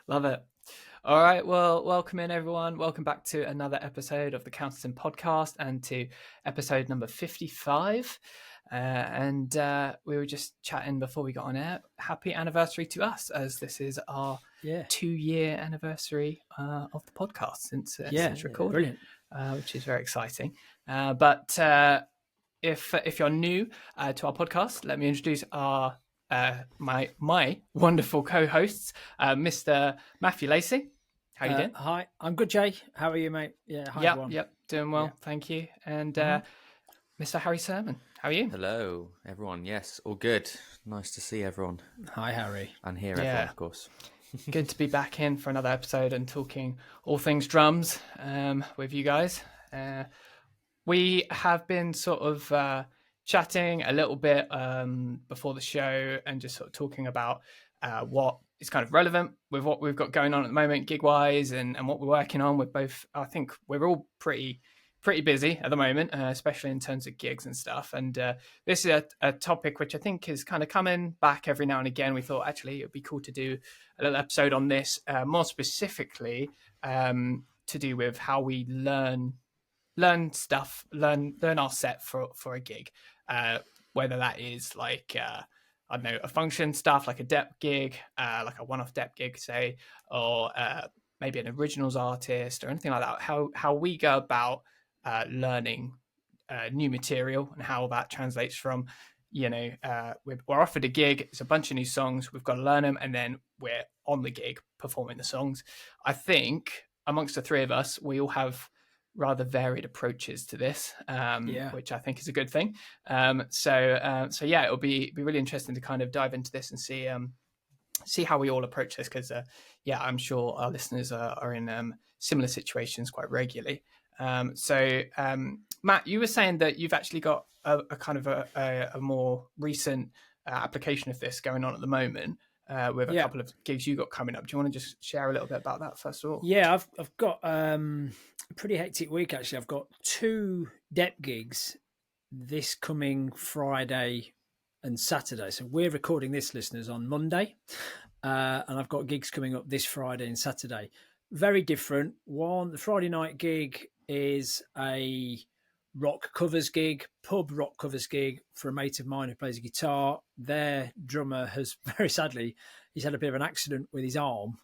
Love it. All right. Well, welcome in, everyone. Welcome back to another episode of the Counterton podcast and to episode number 55. And we were just chatting before we got on air. Happy anniversary to us, as this is our Yeah. 2-year anniversary of the podcast since recording, Brilliant. which is very exciting. But if you're new to our podcast, let me introduce our my wonderful co-hosts, Mr. Matthew Lacey. How you doing? Hi, I'm good, Jay. How are you, mate? Yeah, hi, everyone. Yep, doing well, thank you. And Mr. Harry Sermon, how are you? Hello, everyone. Yes, all good. Nice to see everyone. Hi, Harry. And hear everyone, of course. Good to be back in for another episode and talking all things drums with you guys. We have been sort of chatting a little bit before the show and just sort of talking about what is kind of relevant with what we've got going on at the moment, gig-wise, and what we're working on. With both, I think we're all pretty busy at the moment, especially in terms of gigs and stuff. And this is a topic which I think is kind of coming back every now and again. We thought actually it would be cool to do a little episode on this, more specifically to do with how we learn stuff, learn our set for a gig, whether that is like I don't know, a function stuff like a dep gig, like a one-off dep gig, say, or maybe an originals artist or anything like that. How we go about learning new material and how that translates from, we're offered a gig, it's a bunch of new songs, we've got to learn them, and then we're on the gig performing the songs. I think amongst the three of us, we all have rather varied approaches to this, which I think is a good thing. So it'll be really interesting to kind of dive into this and see how we all approach this, because I'm sure our listeners are in similar situations quite regularly. Matt, you were saying that you've actually got a kind of a more recent application of this going on at the moment. With a couple of gigs you got coming up. Do you want to just share a little bit about that first of all? Yeah, I've got a pretty hectic week actually. I've got 2 dep gigs this coming Friday and Saturday. So we're recording this, listeners, on Monday, and I've got gigs coming up this Friday and Saturday. Very different. One, the Friday night gig is a rock covers gig, pub rock covers gig for a mate of mine who plays a guitar. Their drummer has very sadly, he's had a bit of an accident with his arm.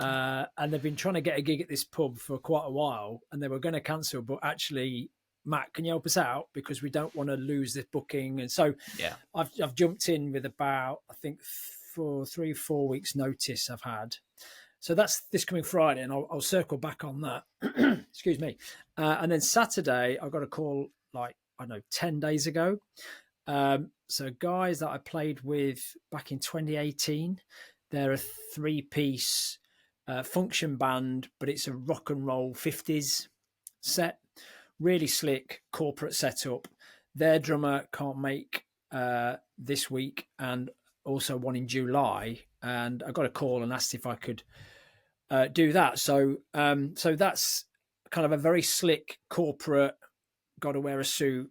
And they've been trying to get a gig at this pub for quite a while, and they were going to cancel, but actually, Matt, can you help us out? Because we don't want to lose this booking. And so I've jumped in with about, I think, 3-4 weeks notice I've had. So that's this coming Friday, and I'll circle back on that. Excuse me. And then Saturday, I got a call 10 days ago. So guys that I played with back in 2018, they're a 3-piece function band, but it's a rock and roll 50s set. Really slick corporate setup. Their drummer can't make this week, and also one in July. And I got a call and asked if I could do that. So that's kind of a very slick corporate, got to wear a suit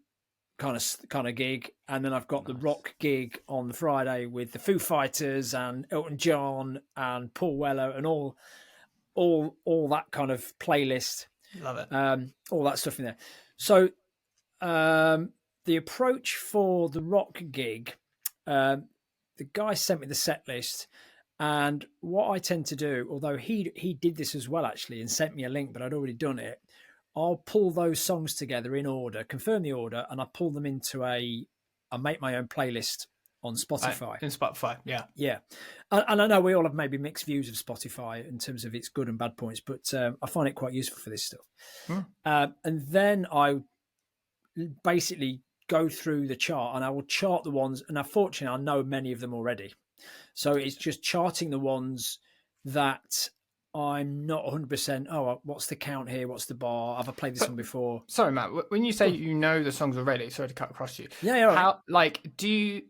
kind of gig. And then I've got the rock gig on the Friday with the Foo Fighters and Elton John and Paul Weller and all that kind of playlist. Love it. All that stuff in there. So the approach for the rock gig, the guy sent me the set list. And what I tend to do, although he did this as well, actually, and sent me a link, but I'd already done it, I'll pull those songs together in order, confirm the order, and I pull them into I make my own playlist on Spotify. In Spotify, yeah. Yeah. And I know we all have maybe mixed views of Spotify in terms of its good and bad points, but I find it quite useful for this stuff. And then I basically go through the chart, and I will chart the ones, and unfortunately I know many of them already. So it's just charting the ones that I'm not 100%, what's the count here? What's the bar? Have I played this one before? Sorry, Matt, when you say you know the songs already, sorry to cut across you. Yeah. How, like, do you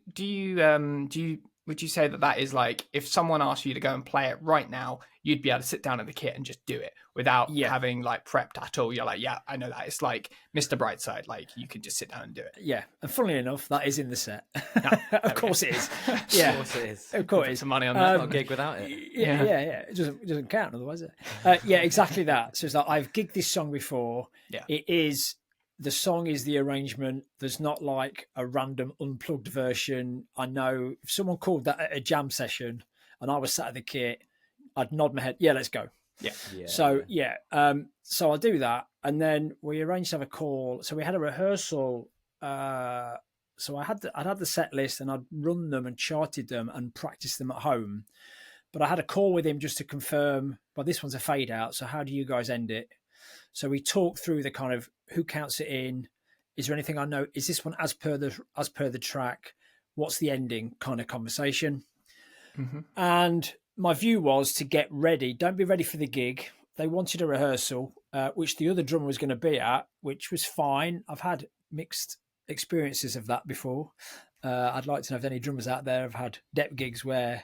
when would you say that is like, if someone asked you to go and play it right now, you'd be able to sit down at the kit and just do it without having like prepped at all? You're like, yeah, I know that. It's like Mr. Brightside. Like you can just sit down and do it. Yeah. And funnily enough, that is in the set. Of course it is. Yeah. Of course it is. Of course it is. Some money on that. Not a gig without it. Yeah. It doesn't count otherwise. Yeah, exactly that. So it's like, I've gigged this song before. Yeah. The song is the arrangement. There's not like a random unplugged version. I know if someone called that at a jam session and I was sat at the kit, I'd nod my head. Yeah, let's go. Yeah. So I do that, and then we arranged to have a call. So we had a rehearsal. So I'd had the set list and I'd run them and charted them and practiced them at home. But I had a call with him just to confirm, well, this one's a fade out. So how do you guys end it? So we talked through the kind of who counts it in. Is there anything I know? Is this one as per the track? What's the ending kind of conversation? Mm-hmm. And my view was to get ready. Don't be ready for the gig. They wanted a rehearsal, which the other drummer was going to be at, which was fine. I've had mixed experiences of that before. I'd like to know if any drummers out there have had dep gigs where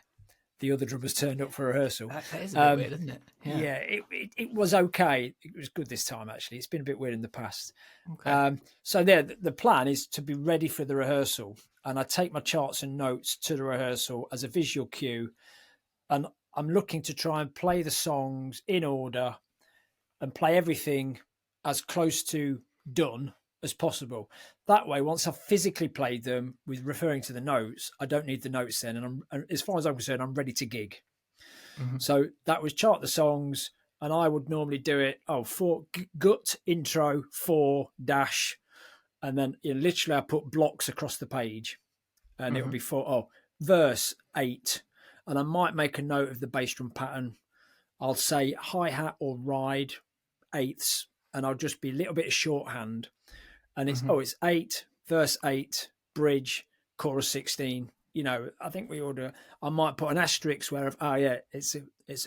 the other drummers turned up for rehearsal. That is a bit weird, isn't it? Yeah, it was okay. It was good this time, actually. It's been a bit weird in the past. Okay. So the plan is to be ready for the rehearsal. And I take my charts and notes to the rehearsal as a visual cue. And I'm looking to try and play the songs in order and play everything as close to done as possible. That way, once I've physically played them with referring to the notes, I don't need the notes then. And as far as I'm concerned, I'm ready to gig. Mm-hmm. So that was chart the songs, and I would normally do it, for gut intro 4 dash, and then literally I put blocks across the page, and it would be verse 8, and I might make a note of the bass drum pattern. I'll say hi-hat or ride, eighths, and I'll just be a little bit of shorthand. And it's it's 8, verse 8, bridge, chorus 16. I think I might put an asterisk where it's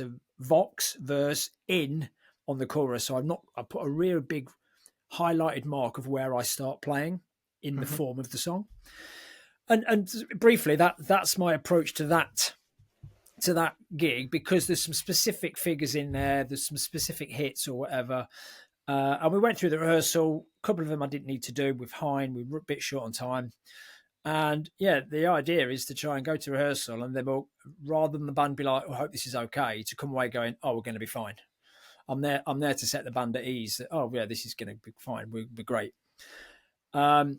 a vox verse in on the chorus. So I put a real big highlighted mark of where I start playing in the form of the song. And briefly, that's my approach to that gig, because there's some specific figures in there, there's some specific hits or whatever. And we went through the rehearsal. A couple of them I didn't need to do with Hein. We were a bit short on time. And the idea is to try and go to rehearsal, and then rather than the band be like, I hope this is okay, to come away going, we're going to be fine. I'm there to set the band at ease that, this is going to be fine. We'll be great. The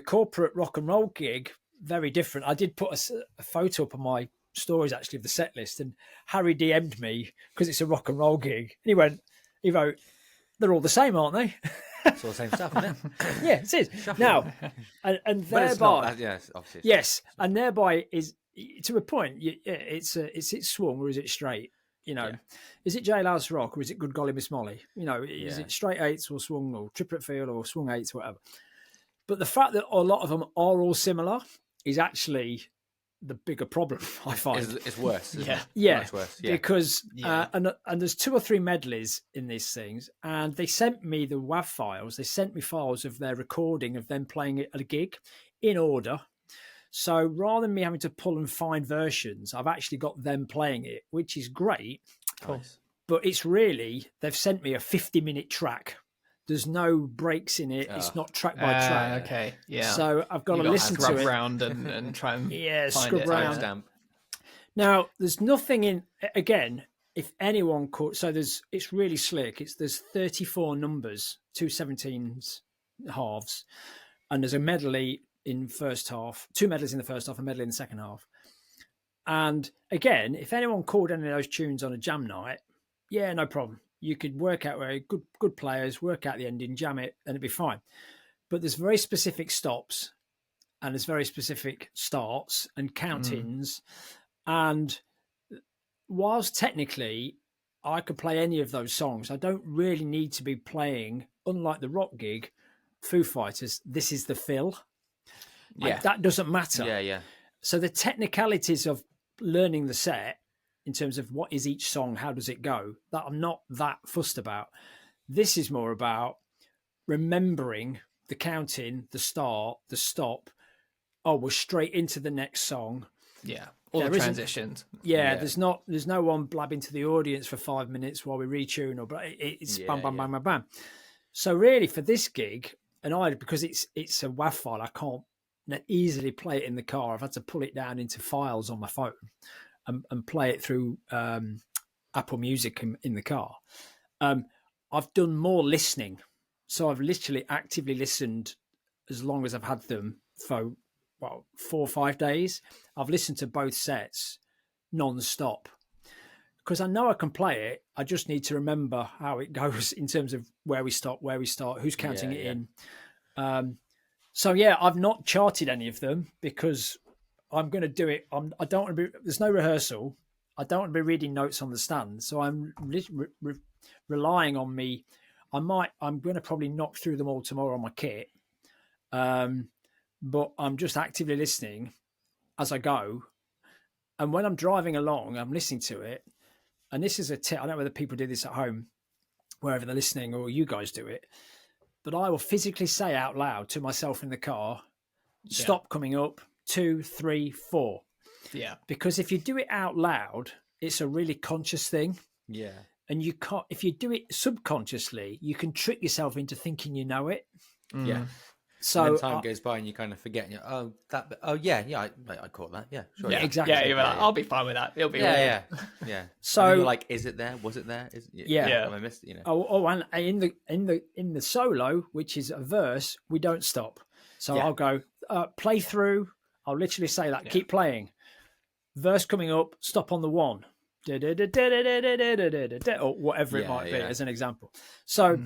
corporate rock and roll gig, very different. I did put a photo up on my stories actually of the set list, and Harry DM'd me because it's a rock and roll gig. And he wrote, they're all the same, aren't they? It's all the same stuff, isn't it? Yeah, it is. Shuffle. Now, and But it's thereby, not, yes, obviously. yes, and thereby is to a point. It's it swung or is it straight? Is it Jailhouse Rock or is it Good Golly Miss Molly? Is it straight eights or swung or triplet feel or swung eights, whatever. But the fact that a lot of them are all similar is actually the bigger problem, I find. It's worse. Isn't it? Yeah, Much worse. Yeah. because and there's 2 or 3 medleys in these things, and they sent me the WAV files. They sent me files of their recording of them playing it at a gig in order. So rather than me having to pull and find versions, I've actually got them playing it, which is great. Nice. But it's really, they've sent me a 50-minute track. There's no breaks in it. It's not track by track. Okay, yeah. So I've got to listen to it. Around and try and find scrub it. around. Timestamp. Now, there's nothing in, again, if anyone could, so it's really slick. There's 34 numbers, 2 17s halves, and there's a medley in first half, 2 medleys in the first half, a medley in the second half. And again, if anyone called any of those tunes on a jam night, no problem. You could work out where good players, work out the ending, jam it, and it'd be fine. But there's very specific stops, and there's very specific starts and count-ins. And whilst technically I could play any of those songs, I don't really need to be playing, unlike the rock gig, Foo Fighters, This Is the Fill. That doesn't matter. Yeah. So the technicalities of learning the set, in terms of what is each song, how does it go, that I'm not that fussed about. This is more about remembering the counting, the start, the stop. We're straight into the next song. Yeah, all There the isn't- transitions. Yeah, Yeah. there's no one blabbing to the audience for 5 minutes while we retune, or but it's bam, bam, bam, bam, bam. So really, for this gig, because it's a WAV file, I can't easily play it in the car. I've had to pull it down into files on my phone and play it through Apple Music in the car. I've done more listening, so I've literally actively listened as long as I've had them for 4 or 5 days. I've listened to both sets non-stop because I know I can play it. I just need to remember how it goes in terms of where we stop, where we start, who's counting it in. So yeah, I've not charted any of them because I'm going to do it. I don't want to be. There's no rehearsal. I don't want to be reading notes on the stand. So I'm relying on me. I'm going to probably knock through them all tomorrow on my kit. But I'm just actively listening as I go. And when I'm driving along, I'm listening to it. And this is a tip. I don't know whether people do this at home, wherever they're listening, or you guys do it. But I will physically say out loud to myself in the car, stop coming up, 2, 3, 4. Yeah. Because if you do it out loud, it's a really conscious thing. Yeah. And you can't, if you do it subconsciously, you can trick yourself into thinking you know it. Yeah. So and then time goes by and you kind of forget. And I caught that. Yeah, sure. Yeah, exactly. Yeah, you're like, I'll be fine with that. It'll be all Yeah. So and then you're like, is it there? Was it there? Yeah. Have I missed it? You know. And in the solo, which is a verse, we don't stop. So Yeah. I'll go play through. I'll literally say that. Keep playing. Verse coming up. Stop on the 1. Or whatever it might be as an example. So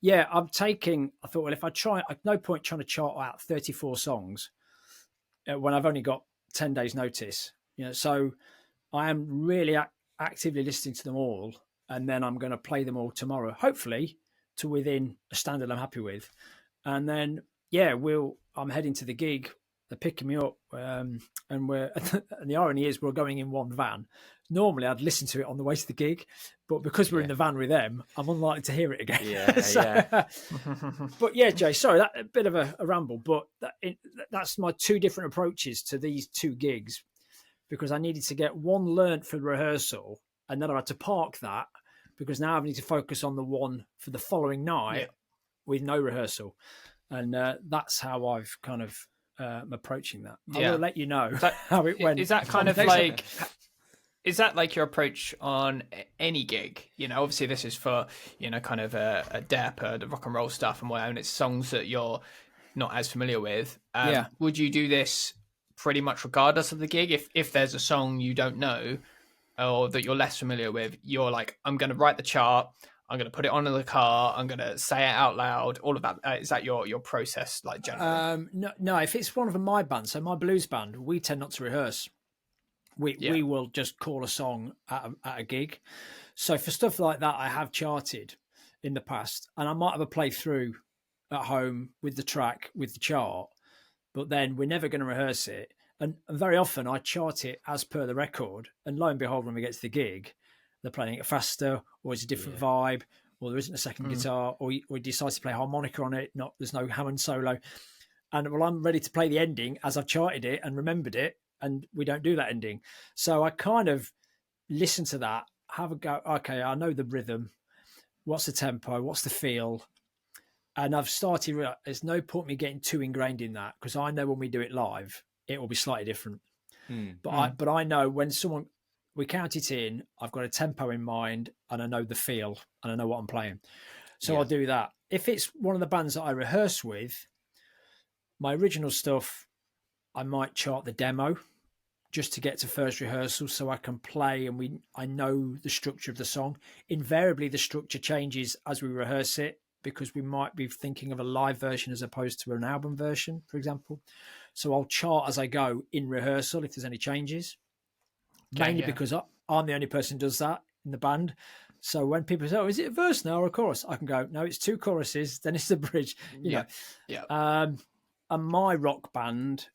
yeah, I thought, well, if I try, at no point trying to chart out 34 songs when I've only got 10 days notice, so I am really actively listening to them all. And then I'm going to play them all tomorrow, hopefully to within a standard I'm happy with. And then, I'm heading to the gig. They're picking me up. And the irony is we're going in one van. Normally I'd listen to it on the way to the gig, but because we're in the van with them, I'm unlikely to hear it again. Yeah. But yeah, Jay, sorry, that a bit of a ramble, but that's my 2 different approaches to these 2 gigs, because I needed to get one learnt for the rehearsal, and then I had to park that because now I need to focus on the one for the following night with no rehearsal. And that's how I've kind of approaching that. I will let you know how it went. Is that kind of like... Is that like your approach on any gig? Obviously this is for, kind of a dep, the rock and roll stuff and whatever, and it's songs that you're not as familiar with. Would you do this pretty much regardless of the gig? If there's a song you don't know or that you're less familiar with, you're like, I'm going to write the chart, I'm going to put it on in the car, I'm going to say it out loud, all of that. Is that your process, like, generally? No, if it's one of my bands, so my blues band, we tend not to rehearse. We will just call a song at a gig. So for stuff like that, I have charted in the past, and I might have a playthrough at home with the track, with the chart, but then we're never going to rehearse it. And very often I chart it as per the record, and lo and behold, when we get to the gig, they're playing it faster, or it's a different vibe, or there isn't a second guitar, or we decide to play harmonica on it. There's no Hammond solo. And I'm ready to play the ending as I've charted it and remembered it, and we don't do that ending. So I kind of listen to that, have a go. Okay, I know the rhythm. What's the tempo? What's the feel? And I've started. There's no point me getting too ingrained in that, because I know when we do it live, it will be slightly different. But I know when we count it in, I've got a tempo in mind, and I know the feel, and I know what I'm playing. So I'll do that. If it's one of the bands that I rehearse with, my original stuff, I might chart the demo just to get to first rehearsal so I can play and I know the structure of the song. Invariably, the structure changes as we rehearse it, because we might be thinking of a live version as opposed to an album version, for example. So I'll chart as I go in rehearsal if there's any changes, mainly because I'm the only person who does that in the band. So when people say, is it a verse now or a chorus? I can go, no, it's 2 choruses, then it's the bridge. You know. And my rock band,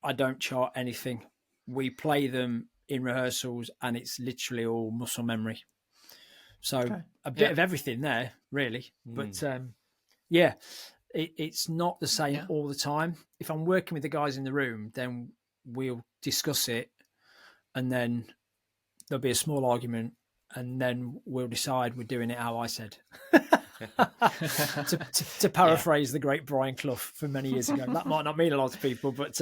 I don't chart anything. We play them in rehearsals, and it's literally all muscle memory. So a bit of everything there, really. But it's not the same all the time. If I'm working with the guys in the room, then we'll discuss it and then there'll be a small argument, and then we'll decide we're doing it how I said. to paraphrase the great Brian Clough from many years ago. That might not mean a lot to people, but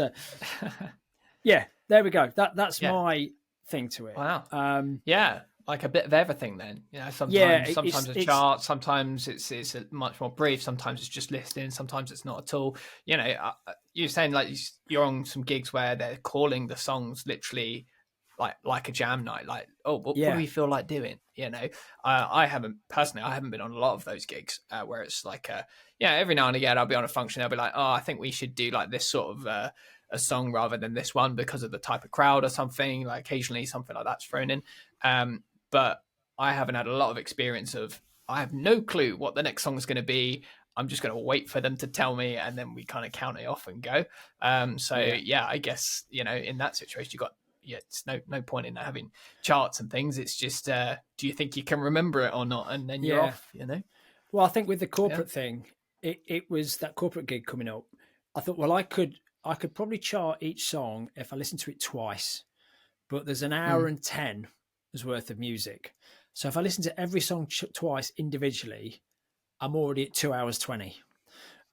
yeah, there we go. That's my thing to it. Wow. Yeah, like a bit of everything then. Sometimes a chart, sometimes it's a much more brief, sometimes it's just listening, sometimes it's not at all. You're saying like you're on some gigs where they're calling the songs literally like a jam night, like, what do we feel like doing? I haven't been on a lot of those gigs where it's like every now and again I'll be on a function, I'll be like, I think we should do like this sort of a song rather than this one because of the type of crowd or something. Like occasionally something like that's thrown in, but I haven't had a lot of experience of, I have no clue what the next song is going to be. I'm just going to wait for them to tell me, and then we kind of count it off and go. I guess in that situation you got it's no point in having charts and things. It's just do you think you can remember it or not, and then you're off. Well, I think with the corporate thing, it was that corporate gig coming up. I thought, well, I could probably chart each song if I listened to it twice, but there's an hour and 10 worth of music, so if I listen to every song twice individually, I'm already at 2 hours 20.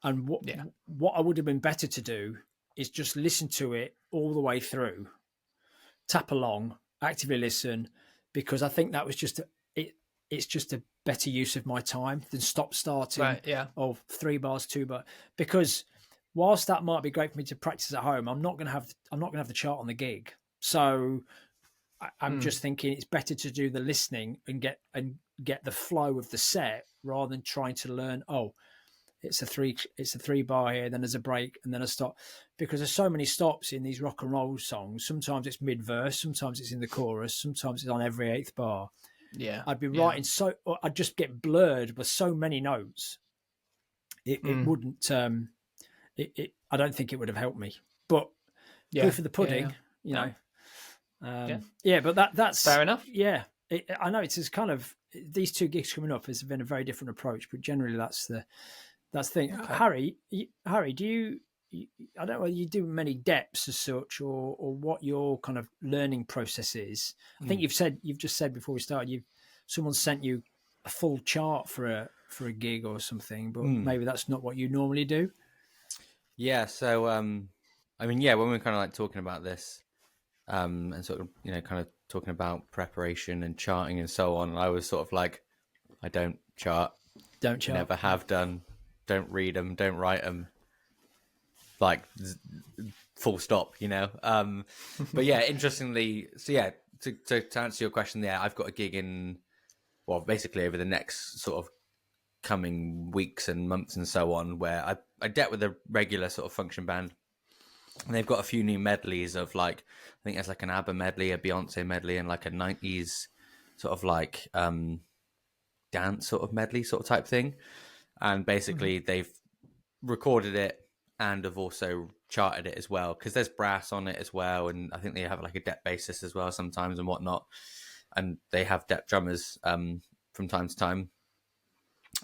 And what I would have been better to do is just listen to it all the way through, tap along, actively listen, because I think that was it's just a better use of my time than stop starting. Right, yeah. Of 3 bars, 2 bars, because whilst that might be great for me to practice at home, I'm not going to have the chart on the gig. So I'm just thinking it's better to do the listening and get the flow of the set rather than trying to learn. It's a 3 bar here, then there's a break, and then a stop. Because there's so many stops in these rock and roll songs. Sometimes it's mid-verse, sometimes it's in the chorus, sometimes it's on every 8th bar. Yeah. I'd be writing I'd just get blurred with so many notes. It wouldn't, I don't think it would have helped me. But proof of the pudding, but that's fair enough. Yeah. I know it's kind of, these 2 gigs coming up has been a very different approach, but generally that's the thing. Okay. Harry, do you, I don't know whether you do many depths as such, or what your kind of learning process is. I think you've just said before we started, someone sent you a full chart for a gig or something, but maybe that's not what you normally do. Yeah. So, when we're kind of like talking about this, and sort of, kind of talking about preparation and charting and so on, I was sort of like, I don't chart. Never have done. Don't read them. Don't write them. Like, full stop, But yeah, interestingly, so yeah, to answer your question there, I've got a gig basically over the next sort of coming weeks and months and so on, where I debt with a regular sort of function band, and they've got a few new medleys of like, I think there's like an ABBA medley, a Beyonce medley, and like a 90s sort of like dance sort of medley sort of type thing. And basically they've recorded it and have also charted it as well, because there's brass on it as well, and I think they have like a depth bassist as well sometimes and whatnot, and they have depth drummers from time to time,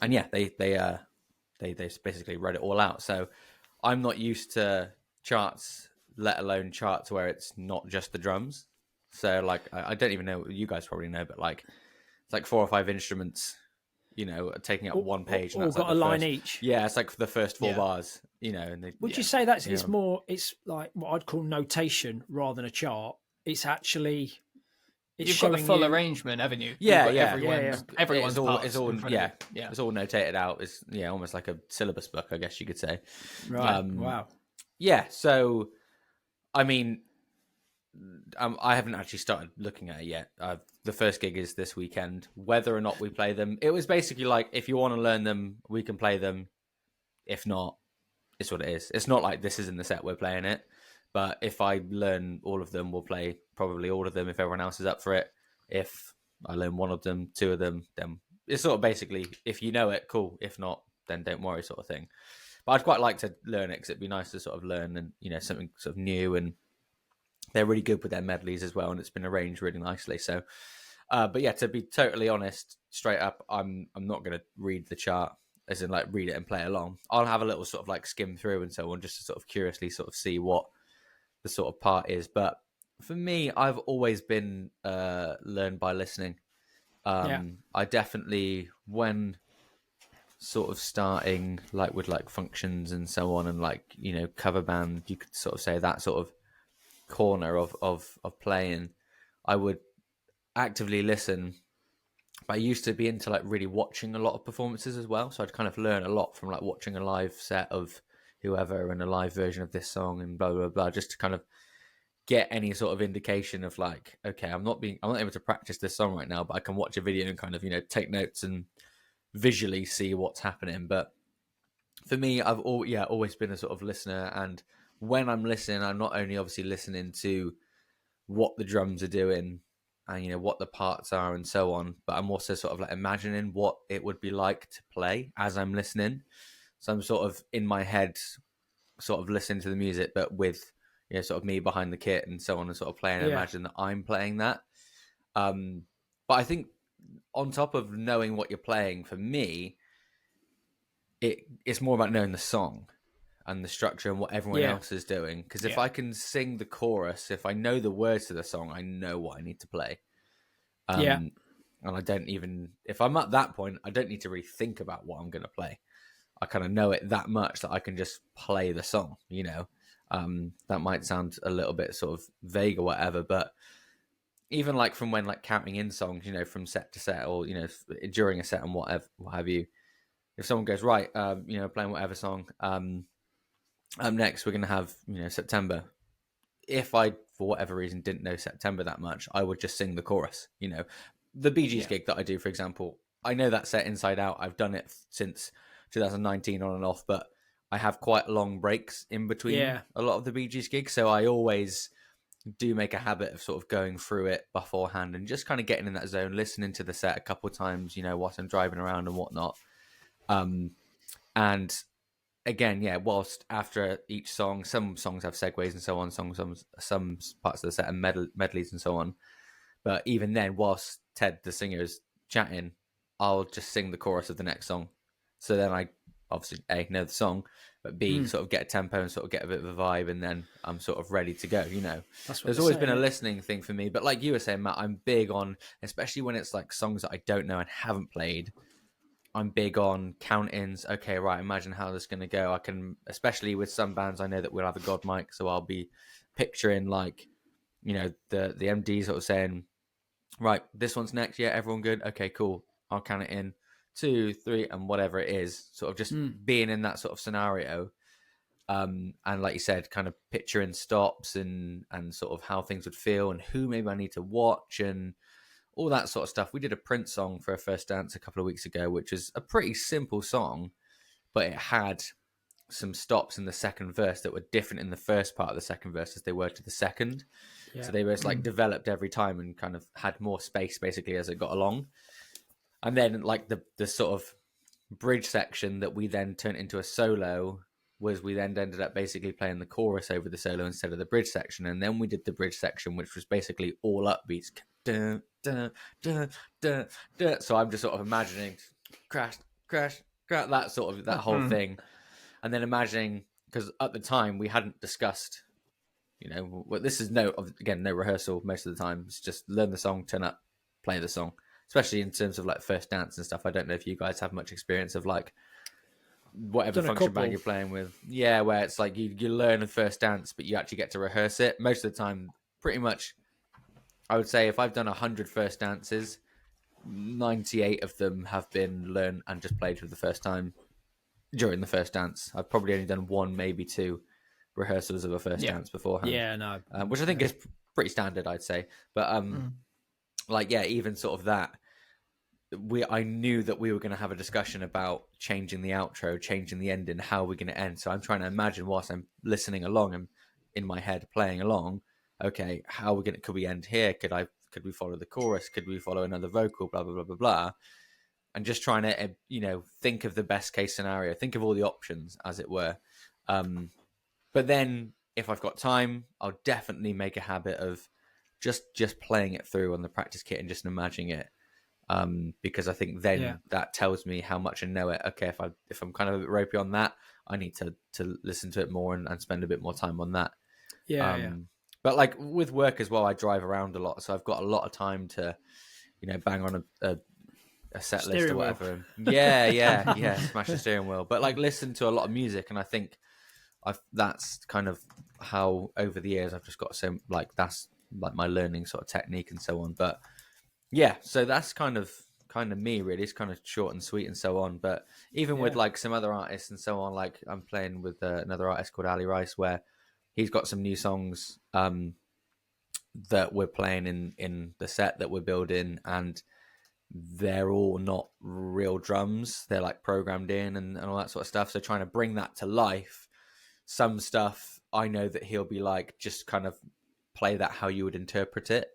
and they basically wrote it all out. So I'm not used to charts, let alone charts where it's not just the drums. So like I don't even know, you guys probably know, but like it's like 4 or 5 instruments, taking up one page. All got a line each. Yeah, it's like for the first 4 bars, and would you say that's it's like what I'd call notation rather than a chart? It's actually you've got the full arrangement, haven't you? Yeah, Everyone's it's all it's all notated out. It's almost like a syllabus book, I guess you could say. Right. Wow. Yeah. So, I mean, I haven't actually started looking at it yet. The first gig is this weekend. Whether or not we play them, it was basically like, if you want to learn them, we can play them. If not, it's what it is. It's not like this is in the set, we're playing it. But if I learn all of them, we'll play probably all of them if everyone else is up for it. If I learn 1 of them, 2 of them, then it's sort of basically, if you know it, cool. If not, then don't worry, sort of thing. But I'd quite like to learn it, because it'd be nice to sort of learn and, something sort of new. And they're really good with their medleys as well, and it's been arranged really nicely. So, but yeah, to be totally honest, straight up, I'm not going to read the chart, as in like read it and play along. I'll have a little sort of like skim through and so on, just to sort of curiously sort of see what the sort of part is. But for me, I've always been learned by listening. I definitely, when sort of starting like with like functions and so on, and like, you know, cover band, you could sort of say that sort of corner of playing, I would actively listen. But I used to be into like really watching a lot of performances as well, so I'd kind of learn a lot from like watching a live set of whoever and a live version of this song and blah blah blah, just to kind of get any sort of indication of like, okay, I'm not able to practice this song right now, but I can watch a video and kind of, you know, take notes and visually see what's happening. But for me, I've always been a sort of listener, and when I'm listening, I'm not only obviously listening to what the drums are doing and, you know, what the parts are and so on, but I'm also sort of like imagining what it would be like to play as I'm listening. So I'm sort of in my head sort of listening to the music, but with, you know, sort of me behind the kit and so on, and sort of playing and imagine that I'm playing that. But I think on top of knowing what you're playing, for me, it's more about knowing the song and the structure and what everyone else is doing. Because if I can sing the chorus, if I know the words to the song, I know what I need to play. And I don't even, if I'm at that point, I don't need to really think about what I'm going to play. I kind of know it that much that I can just play the song, you know. That might sound a little bit sort of vague or whatever, but even like from when like counting in songs, you know, from set to set, or, you know, during a set and what have you, if someone goes, right, you know, playing whatever song, next we're going to have, you know, September. If I, for whatever reason, didn't know September that much, I would just sing the chorus. You know, the Bee Gees gig that I do, for example, I know that set inside out. I've done it since 2019 on and off, but I have quite long breaks in between a lot of the Bee Gees gigs. So I always do make a habit of sort of going through it beforehand and just kind of getting in that zone, listening to the set a couple of times, you know, whilst I'm driving around and whatnot. And again, whilst after each song, some songs have segues and so on, some parts of the set and medleys and so on. But even then, whilst Ted, the singer, is chatting, I'll just sing the chorus of the next song. So then I obviously, A, know the song, but B, sort of get a tempo and sort of get a bit of a vibe, and then I'm sort of ready to go, you know. There's always been a listening thing for me. But like you were saying, Matt, I'm big on, especially when it's like songs that I don't know and haven't played, I'm big on count-ins. Okay, right, imagine how this is going to go. I can, especially with some bands, I know that we'll have a God mic, so I'll be picturing like, you know, the MD sort of saying, right, this one's next. Yeah, everyone good? Okay, cool. I'll count it in 2, 3, and whatever it is. Sort of just being in that sort of scenario. And like you said, kind of picturing stops and sort of how things would feel and who maybe I need to watch and all that sort of stuff. We did a Prince song for a first dance a couple of weeks ago, which is a pretty simple song, but it had some stops in the second verse that were different in the first part of the second verse as they were to the second. So they were like developed every time and kind of had more space basically as it got along. And then like the sort of bridge section that we then turned into a solo was we then ended up basically playing the chorus over the solo instead of the bridge section. And then we did the bridge section, which was basically all upbeats. Dun, dun, dun, dun, dun. So I'm just sort of imagining crash, that sort of that whole thing. And then imagining, because at the time we hadn't discussed, you know, well, this is no rehearsal most of the time. It's just learn the song, turn up, play the song, especially in terms of like first dance and stuff. I don't know if you guys have much experience of like whatever function band you're playing with. Yeah, where it's like you learn the first dance, but you actually get to rehearse it. Most of the time, pretty much, I would say if I've done 100 first dances, 98 of them have been learned and just played for the first time during the first dance. I've probably only done 1, maybe 2 rehearsals of a first dance beforehand. Yeah, no. Which I think is pretty standard, I'd say. But like, yeah, even sort of that, I knew that we were going to have a discussion about changing the outro, changing the ending, how we're going to end. So I'm trying to imagine whilst I'm listening along and in my head playing along, okay, how could we end here? Could we follow the chorus? Could we follow another vocal? Blah, blah, blah, blah, blah. And just trying to, you know, think of the best case scenario, think of all the options, as it were. But then if I've got time, I'll definitely make a habit of just playing it through on the practice kit and just imagining it. Because I think then that tells me how much I know it. Okay, if I'm kind of a bit ropey on that, I need to listen to it more and spend a bit more time on that. But like with work as well, I drive around a lot, so I've got a lot of time to, bang on a set list or whatever. Yeah, smash the steering wheel. But like listen to a lot of music, and I think that's kind of how over the years I've just got so like that's like my learning sort of technique and so on. But yeah, so that's kind of me really. It's kind of short and sweet and so on. But even with like some other artists and so on, like I'm playing with another artist called Ali Rice, where he's got some new songs that we're playing in the set that we're building, and they're all not real drums. They're like programmed in and all that sort of stuff. So trying to bring that to life. Some stuff I know that he'll be like, just kind of play that how you would interpret it.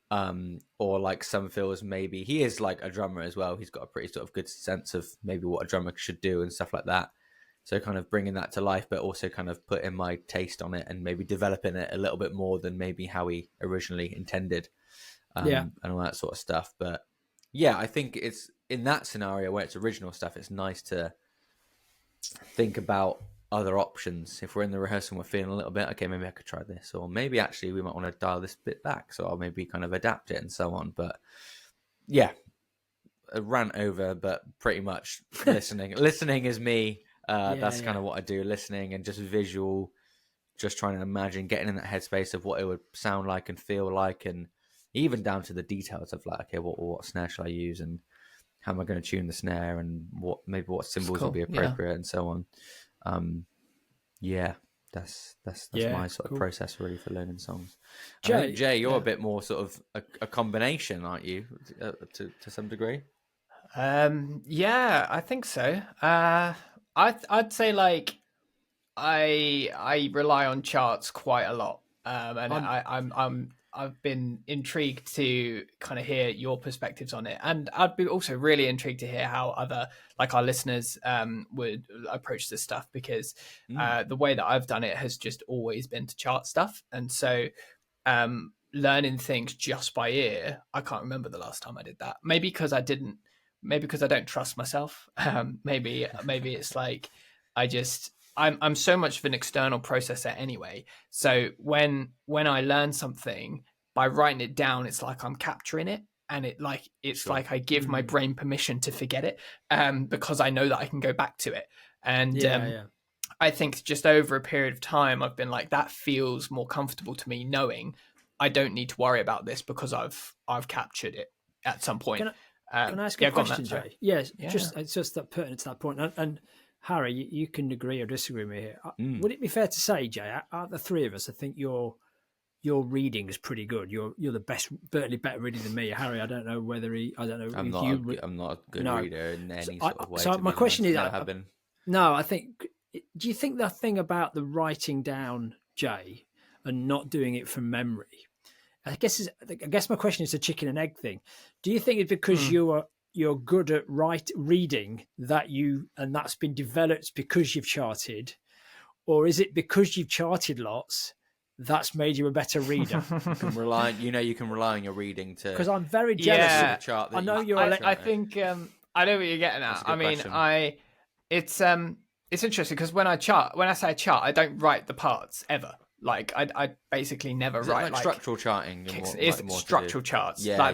Or like some feels maybe he is like a drummer as well. He's got a pretty sort of good sense of maybe what a drummer should do and stuff like that. So kind of bringing that to life, but also kind of putting my taste on it and maybe developing it a little bit more than maybe how he originally intended. And all that sort of stuff. But yeah, I think it's in that scenario where it's original stuff, it's nice to think about other options. If we're in the rehearsal and we're feeling a little bit, okay, maybe I could try this, or maybe actually we might want to dial this bit back, so I'll maybe kind of adapt it and so on. But yeah, a rant over, but pretty much listening is me. That's kind of what I do, listening and just visual, just trying to imagine getting in that headspace of what it would sound like and feel like, and even down to the details of like, okay, what snare shall I use, and how am I going to tune the snare, and what cymbals will be appropriate, and so on. That's my sort of process really for learning songs. Jay, you're a bit more sort of a combination, aren't you, to some degree? Yeah, I think so. I'd say like I rely on charts quite a lot, and I've been intrigued to kind of hear your perspectives on it, and I'd be also really intrigued to hear how other like our listeners would approach this stuff, because the way that I've done it has just always been to chart stuff, and so learning things just by ear, I can't remember the last time I did that. Maybe because I don't trust myself. Maybe it's like I'm so much of an external processor anyway. So when I learn something, by writing it down, it's like I'm capturing it, and it's like I give my brain permission to forget it, because I know that I can go back to it. And I think just over a period of time, I've been like, that feels more comfortable to me, knowing I don't need to worry about this because I've captured it at some point. Can I ask a question, Jay? Yes, it's just that pertinent to that point. And Harry, you can agree or disagree with me here. Would it be fair to say, Jay, out of the three of us, I think your reading is pretty good. You're the best, certainly better reader than me. Harry, I don't know whether I'm not a good reader in any sort of way. So my question is, no, I think. Do you think the thing about the writing down, Jay, and not doing it from memory? I guess my question is a chicken and egg thing. Do you think it's because you're good at reading and that's been developed because you've charted, or is it because you've charted lots that's made you a better reader? You can rely on your reading to. Because I'm very jealous of the chart. I know you're. I think I know what you're getting at. I mean, question. It's interesting because when I say chart, I don't write the parts ever. Like I basically never write like structural charting. It's more structural charts. Yeah,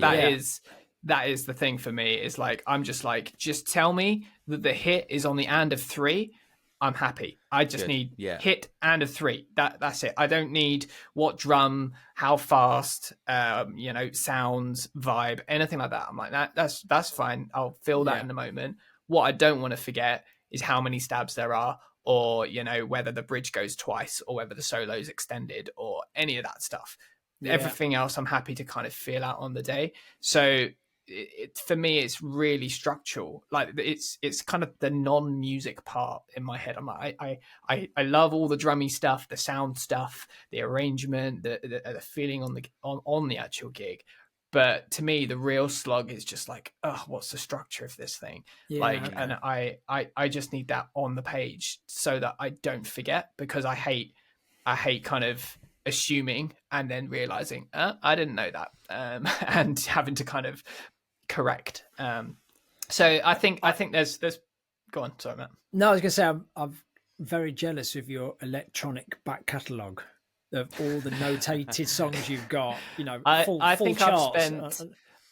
that is the thing for me. Is like I'm just like, just tell me that the hit is on the and of 3. I'm happy. I just need hit and of 3. That's it. I don't need what drum, how fast, sounds, vibe, anything like that. I'm like that's fine. I'll feel that in a moment. What I don't want to forget is how many stabs there are, or whether the bridge goes twice, or whether the solo's extended, or any of that stuff. Everything else I'm happy to kind of feel out on the day. So for me, it's really structural. Like it's kind of the non-music part in my head. I'm like, I love all the drummy stuff, the sound stuff, the arrangement, the feeling on the actual gig. But to me, the real slug is just like, oh, what's the structure of this thing? And I just need that on the page so that I don't forget, because I hate kind of assuming and then realizing I didn't know that, and having to kind of correct. So I think there's go on, sorry, Matt. No, I was gonna say I'm very jealous of your electronic back catalogue. of all the notated songs you've got. You know, full I full think charts.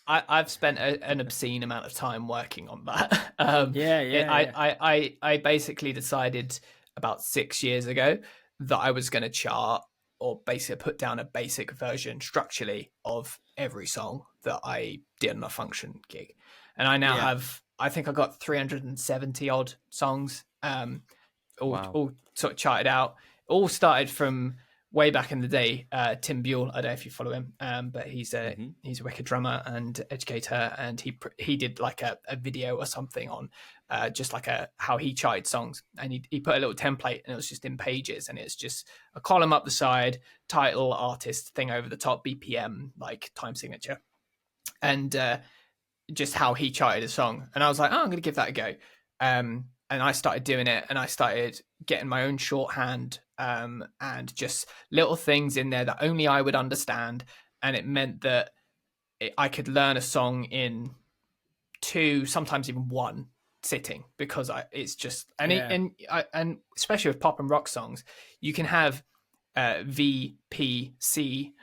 I've spent an obscene amount of time working on that. I basically decided about 6 years ago that I was going to chart or basically put down a basic version structurally of every song that I did on a function gig, and I now have. I think I got 370 odd songs, all sort of charted out. All started from way back in the day. Tim Buell, I don't know if you follow him, but he's a wicked drummer and educator, and he did like a video or something on just like how he charted songs, and he put a little template, and it was just in Pages, and it's just a column up the side, title, artist, thing over the top, BPM, like time signature, and just how he charted a song. And I was like, oh, I'm going to give that a go. And I started doing it, and I started getting my own shorthand and just little things in there that only I would understand. And it meant that I could learn a song in 2, sometimes even 1 sitting, because it's just, and especially with pop and rock songs, you can have V, P, C,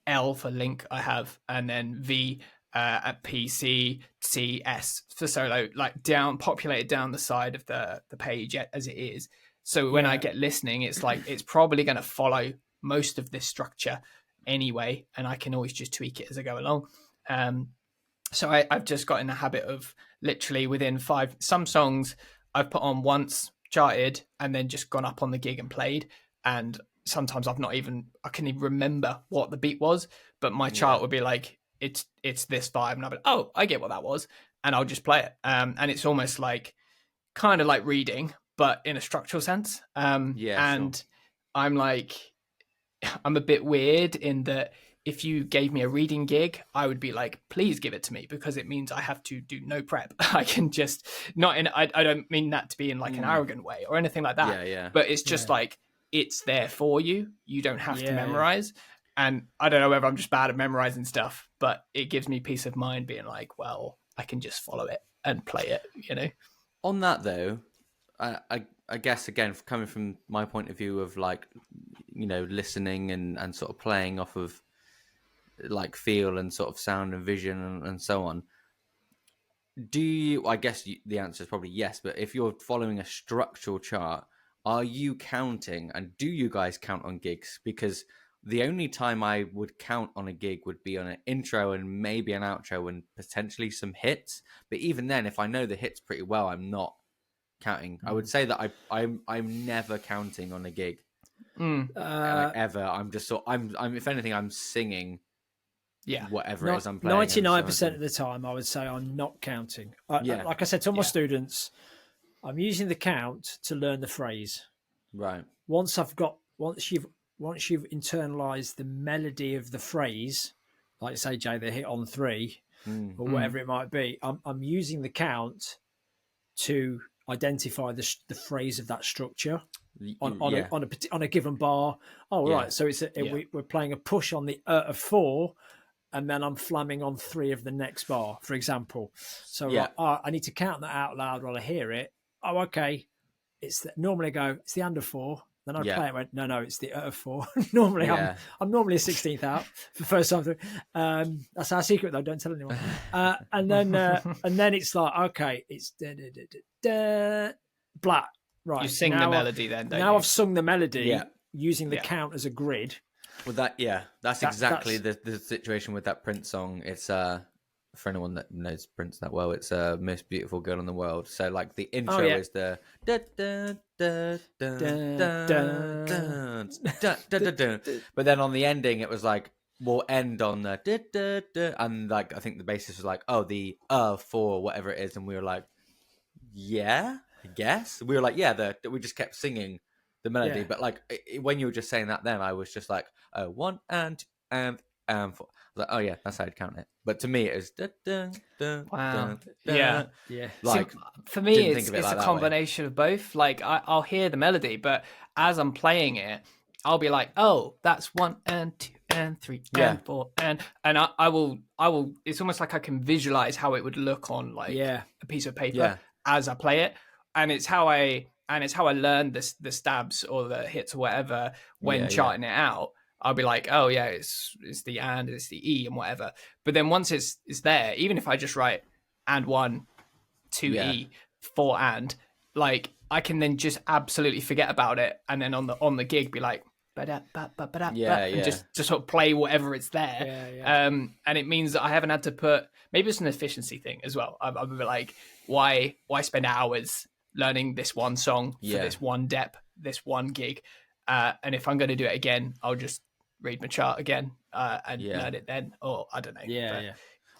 L for link I have, and then V, at P, C, C, S for solo, like down, populated down the side of the page as it is. So when I get listening, it's like it's probably going to follow most of this structure anyway, and I can always just tweak it as I go along. So I've just got in the habit of literally within 5, some songs I've put on once, charted, and then just gone up on the gig and played. And sometimes I couldn't even remember what the beat was, but my chart would be like, it's this vibe, and I'll be like, oh, I get what that was, and I'll just play it. And it's almost like kind of like reading, but in a structural sense. And I'm like, I'm a bit weird in that if you gave me a reading gig, I would be like, please give it to me, because it means I have to do no prep. I can just I don't mean that to be in like an arrogant way or anything like that. But it's just like, it's there for you. You don't have to memorize. And I don't know whether I'm just bad at memorizing stuff, but it gives me peace of mind being like, well, I can just follow it and play it, you know? On that though, I guess, again, coming from my point of view of like, you know, listening and sort of playing off of like feel and sort of sound and vision and so on, I guess the answer is probably yes, but if you're following a structural chart, are you counting, and do you guys count on gigs? Because the only time I would count on a gig would be on an intro and maybe an outro and potentially some hits. But even then, if I know the hits pretty well, I'm not counting. I would say that I'm never counting on a gig ever. I'm just I'm if anything, I'm singing. Whatever it is I'm playing. 99% of the time, I would say I'm not counting. Like I said to all my students, I'm using the count to learn the phrase. Right. Once you've internalized the melody of the phrase, like say Jay, they hit on 3 or whatever it might be, I'm using the count to identify the phrase of that structure on a given bar. Right, so we're playing a push on the of 4, and then I'm flamming on 3 of the next bar, for example. So I need to count that out loud while I hear it. Oh, okay. Normally I go, it's the and of 4. Then I play it. Went, no, it's the of 4. Normally, I'm normally a 16th out for the first time through. That's our secret, though. Don't tell anyone. And then it's like, okay, it's da da da da da, blah. Right. You sing the melody then. Don't now you? I've sung the melody using the count as a grid. Well, that's exactly the situation with that Prince song. It's for anyone that knows Prince that well, it's Most Beautiful Girl in the World. So like the intro is the da da da da da da, but then on the ending it was like we'll end on the da da da, and like I think the bassist was like, oh, the for whatever it is, and we were like, yeah, I guess we were like, we just kept singing the melody, but like when you were just saying that, then I was just like, oh, 1 and 4. I was like, oh yeah, that's how I'd count it. But to me, it was wow. Like, see, for me, it's a combination of both. Like I'll hear the melody, but as I'm playing it, I'll be like, oh, that's 1 and 2 and 3 and 4 and I will. It's almost like I can visualize how it would look on like a piece of paper as I play it, and it's how I learn the stabs or the hits or whatever when charting it out. I'll be like, oh yeah, it's the and, it's the E and whatever. But then once it's there, even if I just write and one, two Yeah. E, four and, like I can then just absolutely forget about it, and then on the gig be like, Yeah, and yeah. just sort of play whatever it's there. Yeah, yeah. And it means that I haven't had to put, maybe it's an efficiency thing as well. I'm a bit like, why spend hours learning this one song for Yeah. this one dep, this one gig, and if I'm going to do it again, I'll just read my chart again and Yeah. learn it then, or I don't know. Yeah, But yeah.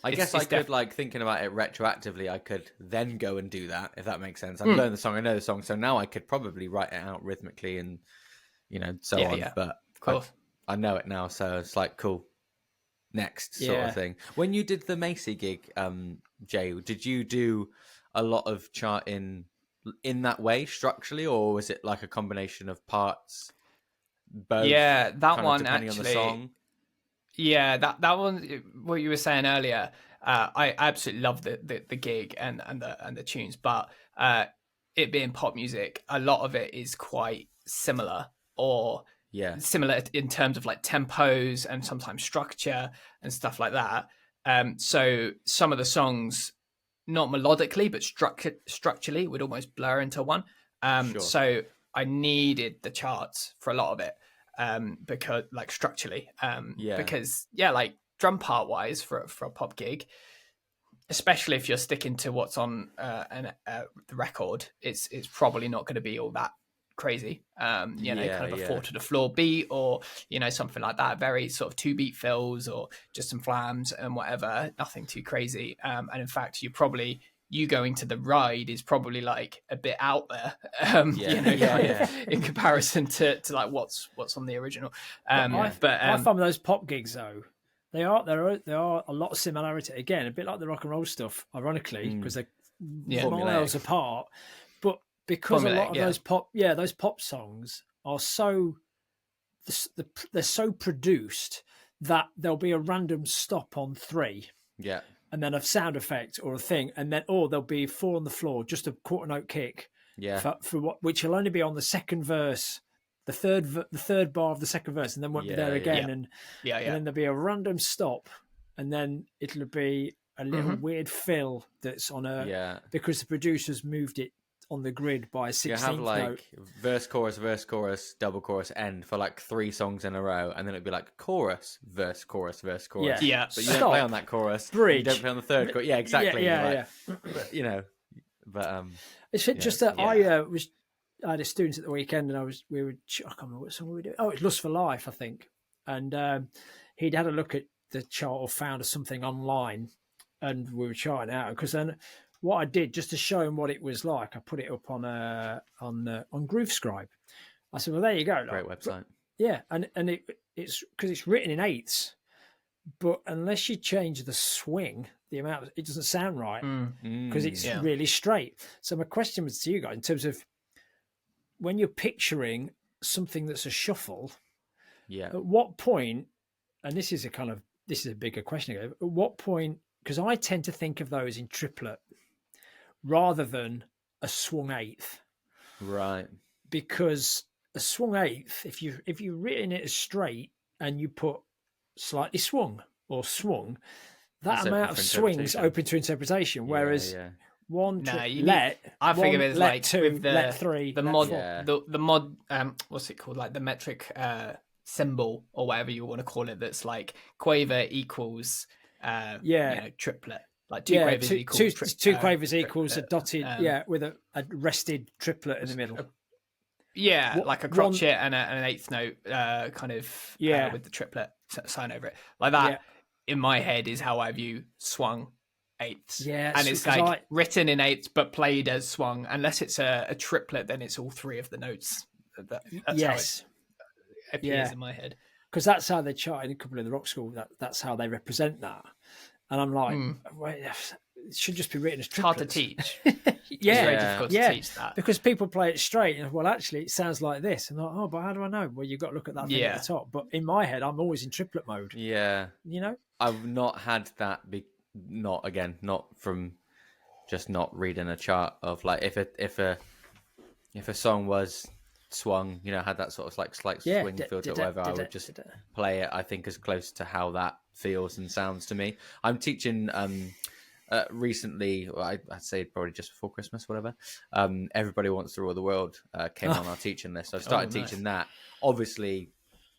I guess it's I could, like, thinking about it retroactively, I could then go and do that, if that makes sense. I've learned the song, I know the song, so now I could probably write it out rhythmically and, you know, so Yeah, on. yeah. But Of course. I know it now, so it's like, cool. Next sort Yeah. of thing. When you did the Macy gig, Jay, did you do a lot of charting in that way structurally, or was it like a combination of parts? Both. Yeah, that kind of one depending actually. on the song. Yeah, that one. What you were saying earlier, I absolutely love the gig and the tunes, but it being pop music, a lot of it is quite similar or Yeah, similar in terms of like tempos and sometimes structure and stuff like that. So some of the songs, not melodically but structurally, would almost blur into one. Sure. So I needed the charts for a lot of it, because like structurally, Yeah. because like drum part wise for a pop gig, especially if you're sticking to what's on the record, it's probably not going to be all that crazy. You know, Yeah, kind of a yeah. 4 to the floor beat, or you know, something like that, very sort of 2-beat fills, or just some flams and whatever, nothing too crazy. And in fact, you going to the ride is probably like a bit out there, Yeah, you know, yeah, kind yeah. of in comparison to like what's on the original. I But find those pop gigs though, there are a lot of similarity. Again, a bit like the rock and roll stuff, ironically, because they're miles Formulaic. apart. But because a lot of Formulaic, those pop songs are so they're so produced that there'll be a random stop on 3, Yeah, and then a sound effect or a thing, and then there'll be 4 on the floor, just a quarter note kick. yeah. For what, which will only be on the second verse, the third bar of the second verse, and then won't be there again, and then there'll be a random stop, and then it'll be a little weird fill that's on because the producers moved it on the grid by a 16th You have like note. verse, chorus, double chorus, end for like 3 songs in a row, and then it'd be like chorus, verse, chorus. Yeah. But you don't play on that chorus. Bridge. You don't play on the third chorus. Yeah, exactly. Yeah. But, you know, but It's just that I had a student at the weekend, and I can't remember what song we were doing. Oh, it's Lust for Life, I think. And he'd had a look at the chart or found something online, and we were trying it out. Because then what I did, just to show him what it was like, I put it up on GrooveScribe. I said, well, there you go. great website. Yeah, and it's because it's written in eighths, but unless you change the swing, the amount, it doesn't sound right because it's really straight. So my question was to you guys in terms of when you're picturing something that's a shuffle, at what point, and this is a bigger question, at what point, because I tend to think of those in triplet rather than a swung eighth. Right. Because a swung eighth, if you're written it as straight and you put slightly swung or swung, that amount of swings open to interpretation. Whereas one I think of it as let like 2, with let 3, the let mod, 4. the mod, what's it called? Like the metric symbol or whatever you want to call it. That's like quaver equals you know, triplet. Like two quavers equals two quavers equals a triplet. dotted with a rested triplet in the middle. Like a crotchet and an eighth note kind of with the triplet sign over it. Like that in my head is how I view swung eighths. Yeah, and it's like written in eighths but played as swung. Unless it's a triplet, then it's all 3 of the notes. That's how it appears in my head. Because that's how they chart in a couple of the rock school. That's how they represent that. And I'm like, wait, it should just be written as triplets. Hard to teach. It's very difficult to teach that. Because people play it straight. And well, actually, it sounds like this. And I'm like, but how do I know? Well, you've got to look at that thing at the top. But in my head, I'm always in triplet mode. Yeah. You know? I've not had that not from just not reading a chart of like if a song was swung, had that sort of like slight Yeah. swing feel to it, whatever. I would just play it, I think, as close to how that feels and sounds to me. I'm teaching recently, I'd say probably just before Christmas, whatever. Everybody Wants to Rule the World came on our teaching list. So I started teaching that. Obviously,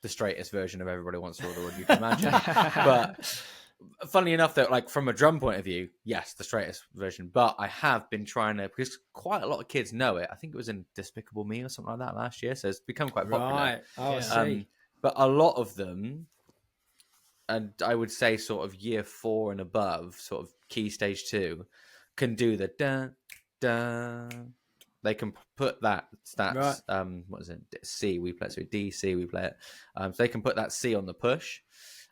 the straightest version of Everybody Wants to Rule the World you can imagine. But funnily enough, though, like from a drum point of view, yes, the straightest version. But I have been trying to, because quite a lot of kids know it. I think it was in Despicable Me or something like that last year. So it's become quite popular. Right. Oh, I see. But a lot of them, and I would say sort of year 4 and above, sort of key stage 2, can do the da da. They can put that. That's Right. What is it? C. We play it. So D, C. We play it. So they can put that C on the push.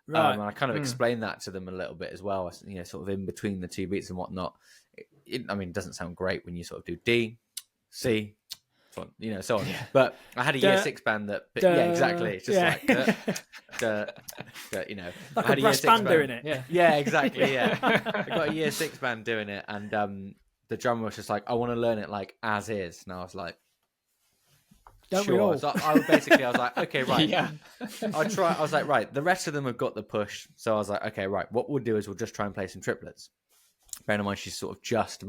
Right. And I kind of explained that to them a little bit as well. Sort of in between the 2 beats and whatnot. It doesn't sound great when you sort of do D, C, so on. Yeah. But I had a year 6 band that, exactly. It's just like, like I had a brass band doing it. Yeah, exactly. Yeah, I got a year 6 band doing it, and the drummer was just like, "I want to learn it like as is," and I was like, Don't we sure. all? So I was like, okay, right. Yeah. I'll try. I was like, right. The rest of them have got the push, so I was like, okay, right. What we'll do is we'll just try and play some triplets. Bearing in mind, she's sort of just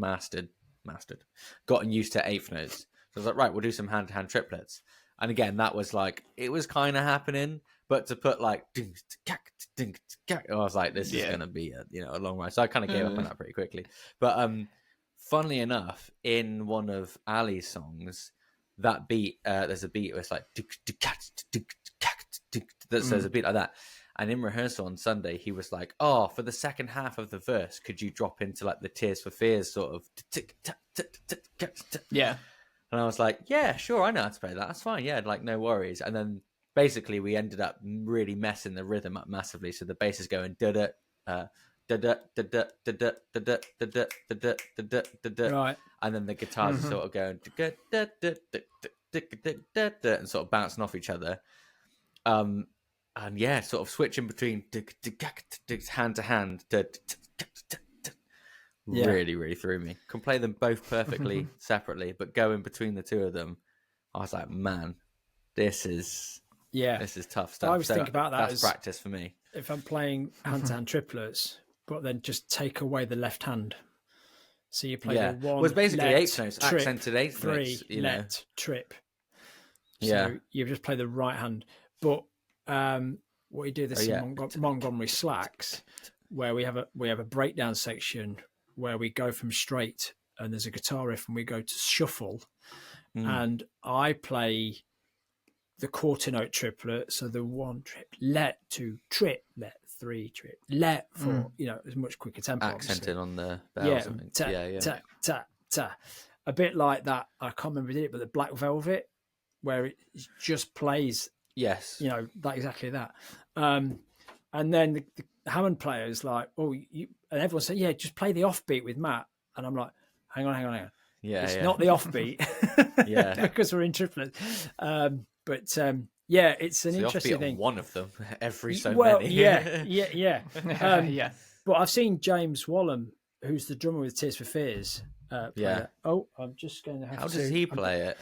gotten used to 8th notes. So I was like, right, we'll do some hand-to-hand triplets. And again, that was like, it was kind of happening, but to put like, I was like, this is gonna be a long ride. So I kind of gave up on that pretty quickly. But funnily enough, in one of Ali's songs, that beat, there's a beat where it's like, there's a beat like that. And in rehearsal on Sunday, he was like, "Oh, for the second half of the verse, could you drop into like the Tears for Fears sort of?" Yeah. And I was like, "Yeah, sure, I know how to play that. That's fine. Yeah, like no worries." And then basically we ended up really messing the rhythm up massively. So the bass is going da da da da da da da da da da da da da, Right. and then the guitars are sort of going and sort of bouncing off each other. And yeah, sort of switching between hand to hand. Really, really threw me. Can play them both perfectly separately, but going between the two of them, I was like, man, this is tough stuff. I always think about that as as practice for me. If I'm playing hand-to-hand triplets, but then just take away the left hand. So you play the one. Well, it's basically let, 8th notes, trip, accented 8th 3, notes. let, trip. So Yeah. you just play the right hand. But what you do this in Montgomery Slacks, where we have a breakdown section where we go from straight and there's a guitar riff and we go to shuffle, and I play the quarter note triplet, so the 1 trip, let, 2 trip, let, 3 trip, let, 4. It's much quicker tempo. Accented obviously. on the bells. A bit like that. I can't remember who did it, but the Black Velvet, where it just plays. Yes. That exactly that. And then the Hammond players like, and everyone said, yeah, just play the offbeat with Matt. And I'm like, hang on. Yeah, it's not the offbeat. Because we're in triplets. But it's an interesting thing. One of them every so many. Yeah. Yeah. But I've seen James Wallum, who's the drummer with Tears for Fears. Play that. Oh, I'm just going to have to. How does he play it?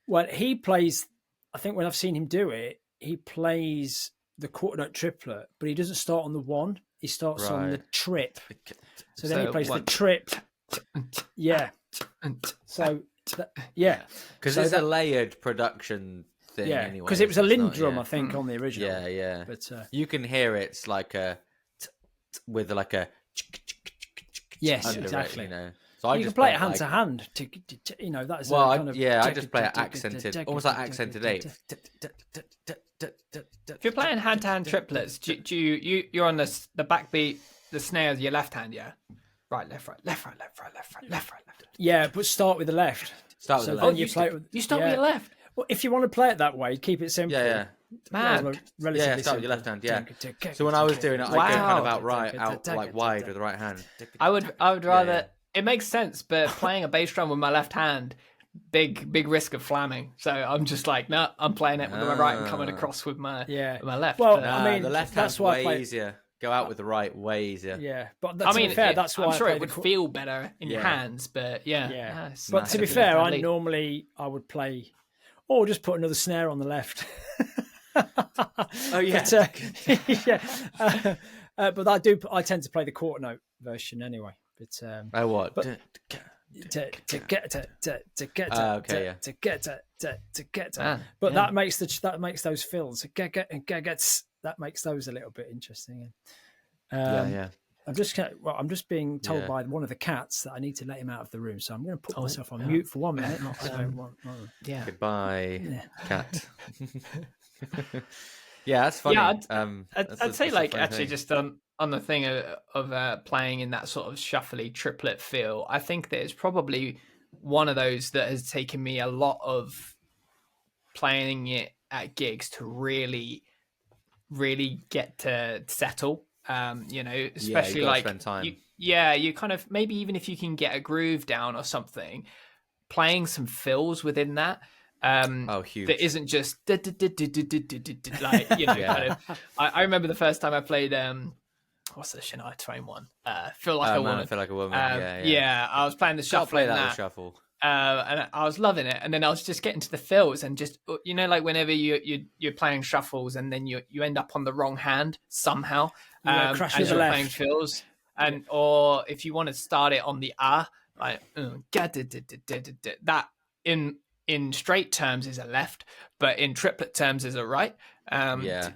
Well, he plays. I think when I've seen him do it, he plays the quarter note triplet, but he doesn't start on the 1. He starts on the trip. So then he plays the trip. Yeah. So because it's a layered production thing. Yeah, anyway, because it was a Lindrum Lindrum, I think, on the original. Yeah. But you can hear it's like with like a yes, exactly. So you can play it hand to hand. That's kind of. I just play it accented, almost like accented 8th. If you're playing hand-to-hand triplets, you're on the backbeat, the snare with your left hand, yeah? Right, left, right, left, right, left, right, left, right, left, right, left. Yeah, but start with the left. Start with the left. You play it with, you start with your left. Well, if you want to play it that way, keep it simple. Yeah. Man. Start with your left hand. Yeah. So when I was doing it, I go kind of out like wide with the right hand. I would rather. Yeah. It makes sense, but playing a bass drum with my left hand, big risk of flamming. So I'm just like, no, I'm playing it with my right and coming across with my left. Well, the left hand's way easier. Go out with the right, way easier. Yeah, but to be fair, that's why I'm sure it would feel better in your hands. But but to be fair, I would play, or just put another snare on the left. Oh yeah, But, yeah. But I tend to play the quarter note version anyway. But oh what? but- to get but that makes those fills that makes those a little bit interesting. Yeah. I'm just being told Yeah. by one of the cats that I need to let him out of the room, so I'm going to put myself on yeah. mute for 1 minute. Yeah. Goodbye, cat. Yeah, that's funny. Yeah, That's I'd say that's a like funny actually thing. just on the thing of playing in that sort of shuffly triplet feel. I think that it's probably one of those that has taken me a lot of playing it at gigs to really get to settle. Especially gotta like spend time. you kind of maybe even if you can get a groove down or something, playing some fills within that. Oh, huge. That isn't just like Yeah. kind of. I remember the first time I played what's the Shania Twain one? Feel like a Man, woman. I feel like a woman. I was playing the Can't shuffle play in that that. with shuffle. And I was loving it, and then I was just getting to the fills, and just like whenever you're playing shuffles, and then you end up on the wrong hand somehow, crash as with the you're left. playing fills, and or if you want to start it on the like that in straight terms is a left, but in triplet terms is a right. Yeah.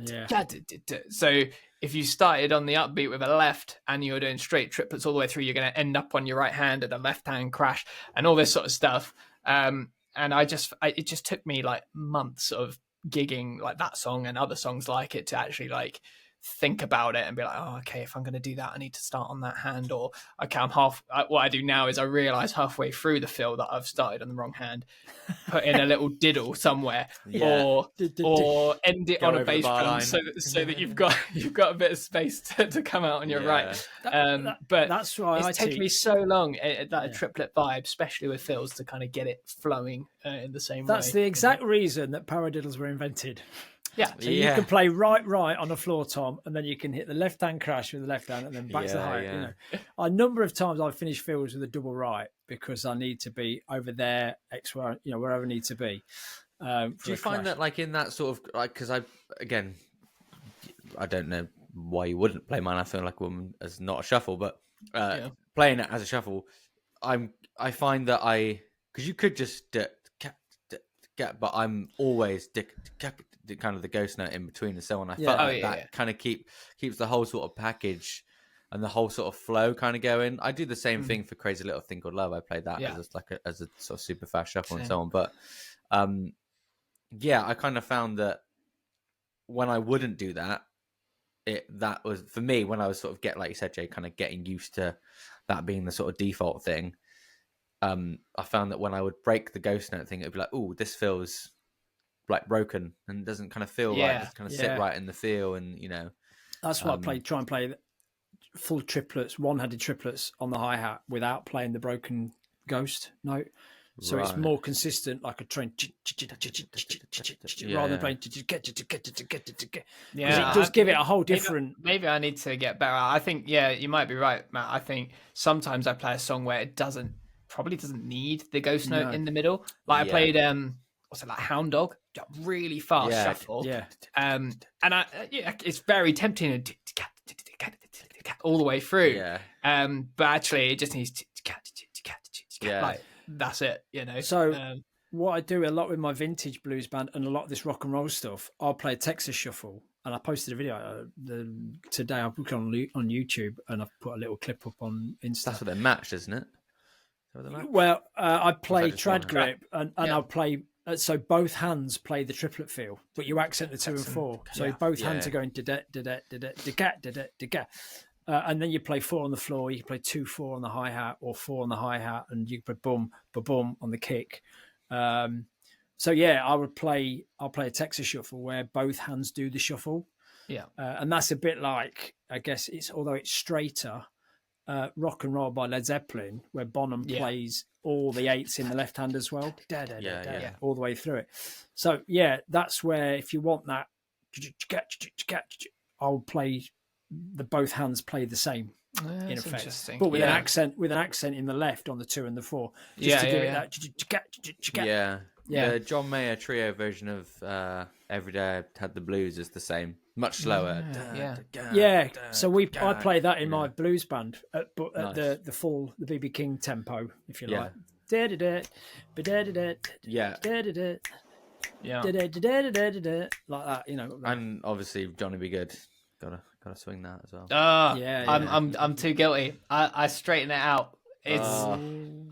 So if you started on the upbeat with a left and you're doing straight triplets all the way through, you're going to end up on your right hand at a left hand crash and all this sort of stuff. And it just took me like months of gigging like that song and other songs like it to actually like think about it and be like, oh, okay, if I'm going to do that, I need to start on that hand. Or okay, what I do now is I realize halfway through the fill that I've started on the wrong hand, put in a little diddle somewhere, Yeah. or end it Go on a over the bass bar drum line. so that you've got a bit of space to come out on your right. But That's why it's I taken teach. me so long that triplet vibe, especially with fills, to kind of get it flowing in the same way. That's the exact reason that paradiddles were invented. Yeah. So you can play right on a floor tom, and then you can hit the left hand crash with the left hand, and then back to the high. Yeah. A number of times I've finished fills with a double right because I need to be over there, wherever I need to be. Do you find that like in that sort of like because I don't know why you wouldn't play Man I Feel Like a Woman as not a shuffle, but playing it as a shuffle, I find that because you could just get, but I'm always kind of the ghost note in between and so on. I felt like that kind of keeps the whole sort of package and the whole sort of flow kind of going. I do the same thing for Crazy Little Thing Called Love. I played that as a sort of super fast shuffle and so on. But I kind of found that when I wouldn't do that, that was for me when I was sort of like you said, Jay, kind of getting used to that being the sort of default thing. I found that when I would break the ghost note thing, it'd be like, oh, this feels like broken and doesn't kind of feel right. It doesn't kind of sit right in the feel, and that's why I try and play full triplets, one-handed triplets on the hi-hat without playing the broken ghost note. So it's more consistent, like a train, rather than playing. It does give it a whole different. Maybe I need to get better. I think you might be right, Matt. I think sometimes I play a song where it probably doesn't need the ghost note in the middle. Like I played like Hound Dog, really fast shuffle. And it's very tempting to all the way through. But actually it just needs like that's it, So what I do a lot with my vintage blues band and a lot of this rock and roll stuff, I'll play a Texas shuffle, and I posted a video today. I put it on YouTube, and I've put a little clip up on Insta. That's what they're matched, isn't it? Well, I play trad grip, and I'll play. So both hands play the triplet feel, but you accent the 2 and 4. So both hands are going and then you play 4 on the floor. You can play 2/4 on the hi hat or 4 on the hi hat, and you can play boom, boom on the kick. I'll play a Texas shuffle where both hands do the shuffle. And that's a bit like, I guess although it's straighter. Rock and Roll by Led Zeppelin, where Bonham plays all the 8s in the left hand as well, all the way through it. So that's where if you want that, I'll play both hands play the same in effect, but with an accent in the left on the 2 and the 4, just to give it that. Yeah. The John Mayer trio version of Every Day I Had the Blues is the same, much slower. Yeah, so I play that in you know. my blues band, but at Nice. the full the BB King tempo, if you Yeah. like. Da-da-da, ba-da-da-da, Yeah, da-da-da, Yeah. da-da-da-da-da-da, like that, you know. and obviously Johnny Be Good, gotta swing that as well. Yeah, I'm too guilty. I straighten it out. It's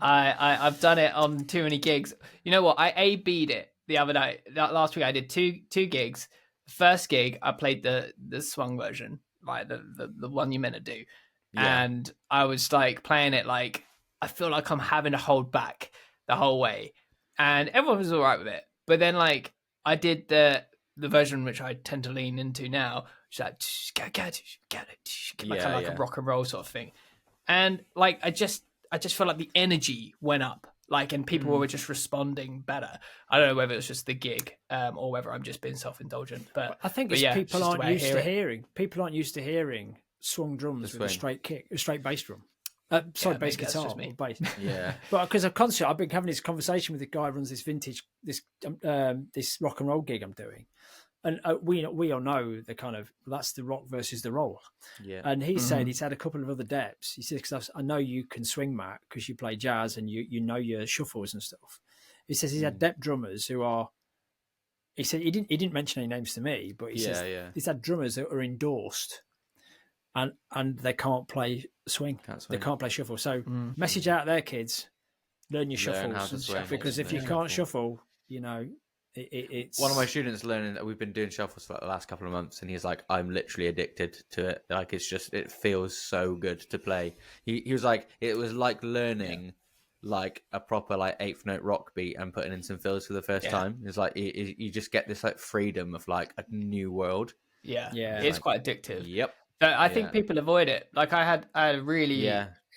Ah. I've done it on too many gigs. You know what? I A-B'd it the other night. Last week I did two gigs. The first gig I played the swung version, like the one you meant to do, Yeah. and I was like playing it like I feel like I'm having to hold back the whole way, and everyone was all right with it. But then like I did the version which I tend to lean into now, which is like like a rock and roll sort of thing, and like I just feel like the energy went up, like, and people were just responding better. I don't know whether it's just the gig, or whether I'm just being self-indulgent, but I think but it's yeah, people just the aren't way I used hear to it. hearing. People aren't used to hearing swung drums with a straight bass drum. Sorry, bass maybe that's guitar just me. or bass. Yeah. But because I've been having this conversation with the guy who runs this this rock and roll gig I'm doing, and we all know the kind of that's the rock versus the roll. Yeah. And he said he's had a couple of other depths. He said, because I know you can swing, Matt, because you play jazz and you know your shuffles and stuff. He says he's had depth drummers who are. He said he didn't mention any names to me, but he says he's had drummers that are endorsed, and they can't play swing. They can't play shuffle. So message out there, kids, learn your shuffles to swing, because if you can't shuffle, you know. It's one of my students learning that we've been doing shuffles for like the last couple of months, and he's like, I'm literally addicted to it. Like, it's just, it feels so good to play. He was like, it was like learning like a proper like eighth note rock beat and putting in some fills for the first time. It's like you just get this like freedom of like a new world. Yeah, Yeah. it's quite addictive. Yep. I think people avoid it. Like I had a really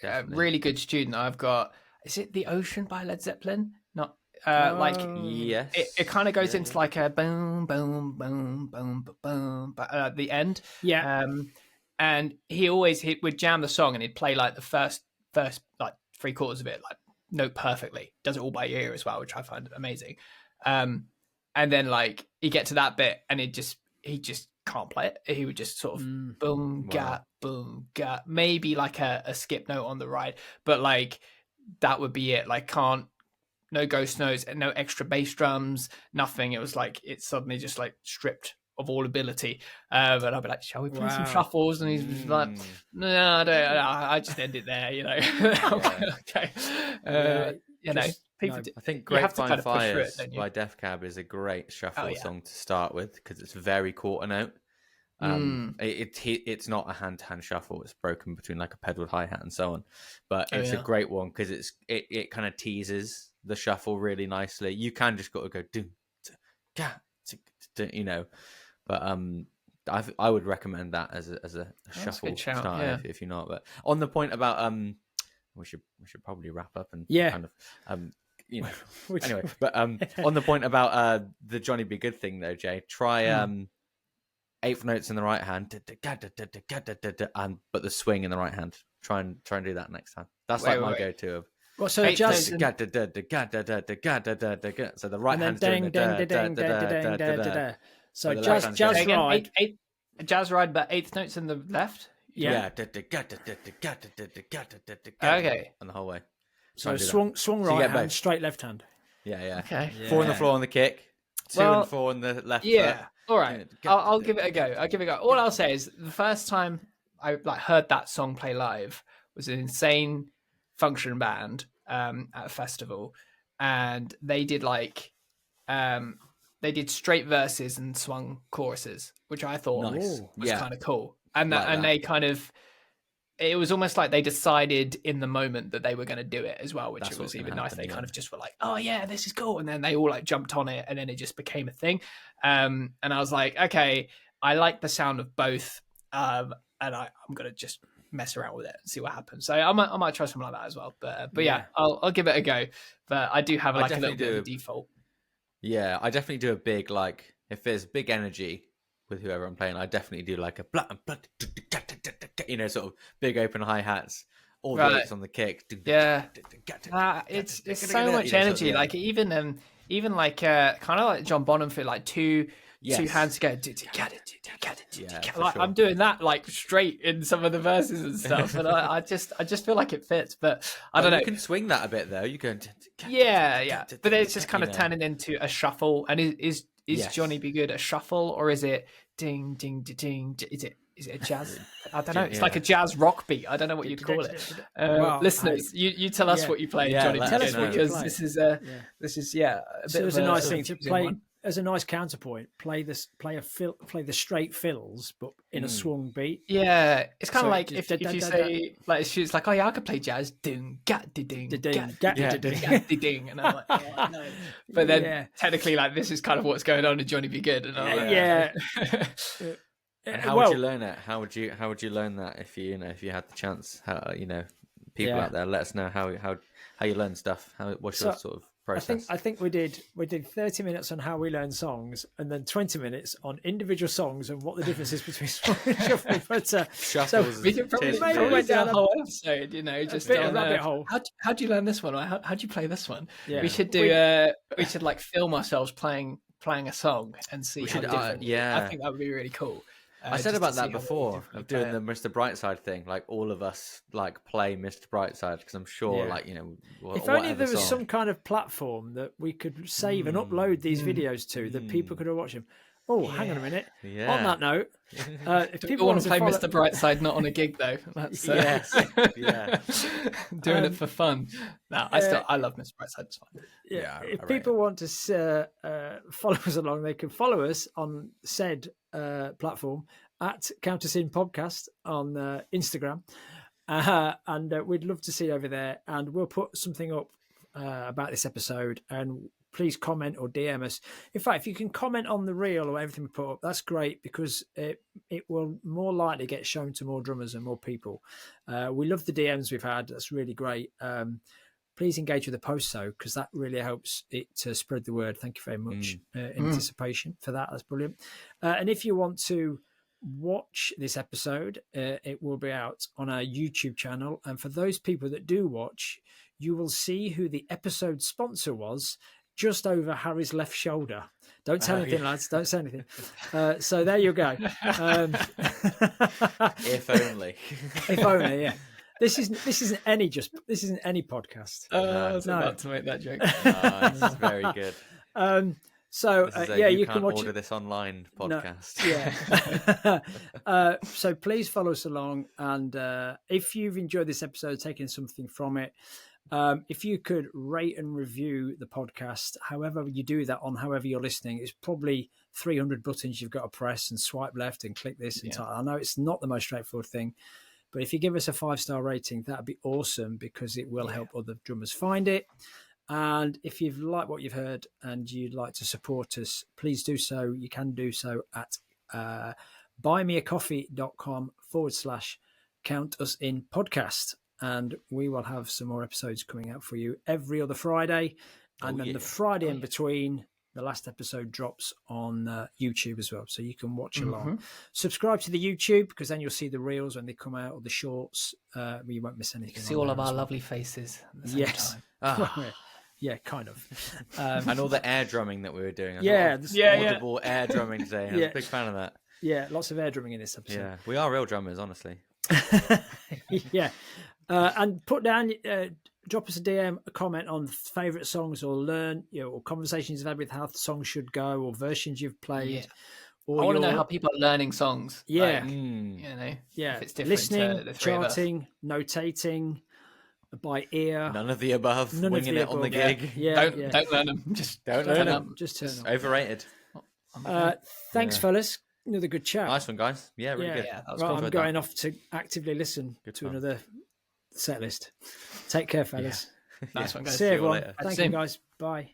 definitely. really good student. I've got, is it The Ocean by Led Zeppelin? Not like yes. it kind of goes into like a boom boom boom boom boom at the end. Yeah. And he would jam the song and he'd play like the first like 3/4 of it like note perfectly. Does it all by ear as well, which I find amazing. And then like you get to that bit and he just can't play it. He would just sort of boom gat, maybe like a skip note on the ride, but like that would be it. Like no ghost notes and no extra bass drums, nothing. It was like it suddenly just like stripped of all ability. But I'd be like, shall we play some shuffles? And he's like, no, I don't. I just end it there, you know. Okay. You know, people. I think you have to Grapevine kind of push through Fires it, don't you? by Def Cab is a great shuffle yeah. song to start with because it's very quarter note. It's not a hand-to-hand shuffle. It's broken between like a pedal hi-hat and so on. But it's a great one because it kind of teases the shuffle really nicely. You can just got to go do, you know. But I would recommend that as a shuffle start if you're not. But on the point about we should probably wrap up and kind of you know anyway. But on the point about the Johnny Be Good thing though, Jay, try eighth notes in the right hand and but the swing in the right hand. Try and do that next time. That's like my go-to of. Well, so jazz. So the right hand's doing the So jazz ride. Jazz ride, but eighth notes in the left. Yeah. Okay. And the whole way. So swung right hand, straight left hand. Yeah. Okay. 4 on the floor on the kick. 2 and 4 on the left. Yeah. Foot. All right. I'll give it a go. All I'll say is the first time I like heard that song play live was an insane function band at a festival, and they did like they did straight verses and swung choruses, which I thought was kind of cool. And they kind of, it was almost like they decided in the moment that they were going to do it as well, which it was even nice. They kind of just were like, oh yeah, this is cool. And then they all like jumped on it and then it just became a thing. And I was like, okay, I like the sound of both. And I'm going to just mess around with it and see what happens. So I might try something like that as well. But yeah, I'll give it a go. But I do have like a little bit of a default. Yeah, I definitely do a big, like, if there's big energy with whoever I'm playing, I definitely do like a sort of big open hi-hats, all the notes on the kick. Yeah. It's so much energy. Like even even like kind of like John Bonham for like two Yes. hands together. Do you get it? Do you get it? Do you Yeah, get it? for Like sure. I'm doing that like straight in some of the verses and stuff, and I just feel like it fits. But I don't know. You can swing that a bit though. You can. Yeah. But it's just kind of know. turning into a shuffle. And is Yes. Johnny Be Good a shuffle, or is it ding ding ding? Is it a jazz? I don't know. It's like a jazz rock beat. I don't know what you'd call it. Well, Listeners, you tell us yeah. what you play, Yeah, Johnny. let Be us Good, know. because Play. this is Yeah. a So bit it's of a nice sort thing of to confusing play one. as a nice counterpoint. Play the straight fills, but in a swung beat. Yeah, it's kind So of like just if you say like it's like, oh yeah, I could play jazz, ding gat ding Ding, gat gat, ding ding. gat ding, and I'm like, oh, no. But then Yeah. technically, like this is kind of what's going on in Johnny Be Good, and I'm like, Yeah. And how would you learn it? How would you learn that if you had the chance? How people Yeah. out there, let us know how you learn stuff. What's your So, sort of process? I think we did 30 minutes on how we learn songs, and then 20 minutes on individual songs and what the difference is between song and shuffle. But Shuffles. we could probably Maybe do went down a a- whole episode, just bit of on rabbit hole. How do you learn this one? Or how do you play this one? Yeah. We should do. We should like film ourselves playing a song and see how should, different. yeah. I think that would be really cool. I said just to about see that how before different of we doing play the it. Mr. Brightside thing. Like all of us like play Mr. Brightside because I'm sure Yeah. like if whatever only there was song. some kind of platform that we could save and upload these videos to, that people could watch them. Oh, hang on a minute. Yeah. On that note, if Do people want to play follow- Mr. Brightside not on a gig though. That's Yes. Yeah. doing it for fun. No, I love Mr. Brightside. It's fine. Yeah, if I rate people want to follow us along, they can follow us on said platform at Count Us In Podcast on Instagram. And we'd love to see you over there. And we'll put something up about this episode. And please comment or DM us. In fact, if you can comment on the reel or everything we put up, that's great, because it will more likely get shown to more drummers and more people. We love the DMs we've had. That's really great. Please engage with the post, though, because that really helps it to spread the word. Thank you very much in anticipation for that. That's brilliant. And if you want to watch this episode, it will be out on our YouTube channel. And for those people that do watch, you will see who the episode sponsor was just over Harry's left shoulder. Don't say anything, lads. Don't say anything. So there you go. If only. If only, yeah. This isn't any podcast. I was No. about to make that joke. This is very good. So This is a yeah, you you can't can watch order it. this online No, podcast. yeah. So please follow us along, and if you've enjoyed this episode, taking something from it, if you could rate and review the podcast, however you do that on however you're listening, it's probably 300 buttons you've got to press and swipe left and click this. And I know it's not the most straightforward thing, but if you give us a 5-star rating, that'd be awesome, because it will help other drummers find it. And if you've liked what you've heard and you'd like to support us, please do so. You can do so at buymeacoffee.com/Count Us In Podcast. And we will have some more episodes coming out for you every other Friday. And then the Friday in between, the last episode drops on YouTube as well. So you can watch along. Subscribe to the YouTube, because then you'll see the reels when they come out, or the shorts. You won't miss anything. See all of our lovely faces at the same Yes. time. Yeah, kind of. And all the air drumming that we were doing. Yeah, Audible air drumming today. I was a big fan of that. Yeah, lots of air drumming in this episode. Yeah, we are real drummers, honestly. Yeah. And put down, drop us a DM, a comment on favourite songs, or or conversations you've had with how the song should go, or versions you've played. Yeah. Or I want to know how people are learning songs. Yeah. Like, if it's different listening, to the three of us. charting, notating by ear. None of the above. None of Winging the it on the above. gig. Yeah, Don't learn them. Just Don't turn learn up. them. Just turn up. Overrated. Thanks, fellas. Another good chat. Nice one, guys. Yeah, really good. Yeah, that was Right, cool. I'm Enjoyed going that. off to actively listen to fun. another set list. Take care, fellas. Nice one, guys. See you, you all everyone. later. Thank See you, you. guys. Bye.